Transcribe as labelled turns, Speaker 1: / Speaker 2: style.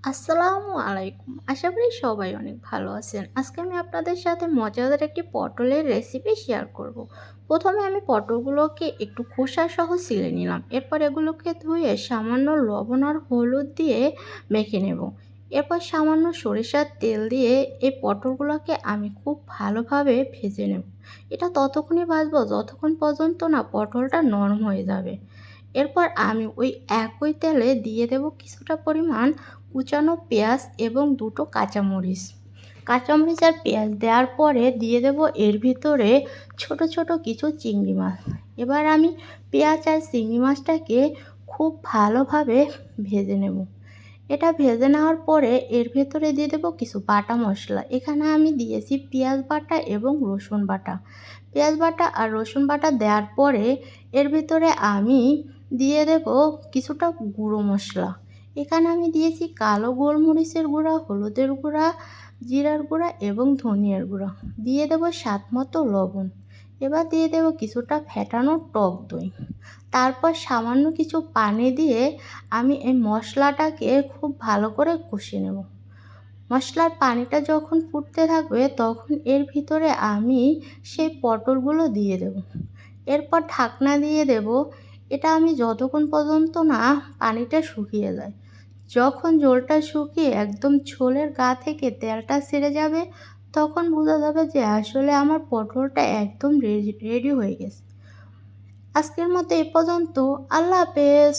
Speaker 1: আসসালামু আলাইকুম। আশা করি সবাই অনেক ভালো আছেন। আজকে আমি আপনাদের সাথে মজাদার একটি পটলের রেসিপি শেয়ার করব। প্রথমে আমি পটলগুলোকে একটু খোসা সহ ছিলে নিলাম। এরপর এগুলোকে ধুয়ে সামান্য লবণ আর হলুদ দিয়ে মেখে নেব। এরপর সামান্য সরিষার তেল দিয়ে এই পটলগুলোকে আমি খুব ভালোভাবে ভেজে নেব। এটা ততক্ষণই ভাজবো যতক্ষণ পর্যন্ত না পটলটা নরম হয়ে যাবে। এরপর আমি ওই একই তেলে দিয়ে দেব কিছুটা পরিমাণ কুচানো পেঁয়াজ এবং দুটো কাঁচামরিচ। কাঁচামরিচ আর পেঁয়াজ দেওয়ার পরে দিয়ে দেব এর ভিতরে ছোট ছোট কিছু চিংড়ি মাছ। এবার আমি পেঁয়াজ আর চিংড়ি মাছটাকে খুব ভালোভাবে ভেজে নেব। এটা ভেজে নেওয়ার পরে এর ভেতরে দিয়ে দেবো কিছু বাটা মশলা। এখানে আমি দিয়েছি পেঁয়াজ বাটা এবং রসুন বাটা। পেঁয়াজ বাটা আর রসুন বাটা দেওয়ার পরে এর ভিতরে আমি দিয়ে দেব কিছুটা গুঁড়ো মশলা। এখানে আমি দিয়েছি কালো গোলমরিচের গুঁড়া, হলুদের গুঁড়া, জিরার গুঁড়া এবং ধনিয়ার গুঁড়া। দিয়ে দেব স্বাদ মতো লবণ। এবার দিয়ে দেব কিছুটা ফেটানো টক দই। তারপর সামান্য কিছু পানি দিয়ে আমি এই মশলাটাকে খুব ভালো করে কষিয়ে নেব। মশলার পানিটা যখন ফুটতে থাকবে তখন এর ভিতরে আমি সেই পটলগুলো দিয়ে দেব। এরপর ঢাকনা দিয়ে দেব। এটা আমি যতক্ষণ পর্যন্ত না পানিটা শুকিয়ে যায়। যখন ঝোলটা শুকিয়ে একদম ঝোলের গা থেকে তেলটা ছেড়ে যাবে তখন বোঝা যাবে যে আসলে আমার পটলটা একদম রেডি হয়ে গেছে। আজকের মতো এ পর্যন্ত। আল্লাহ হাফেজ।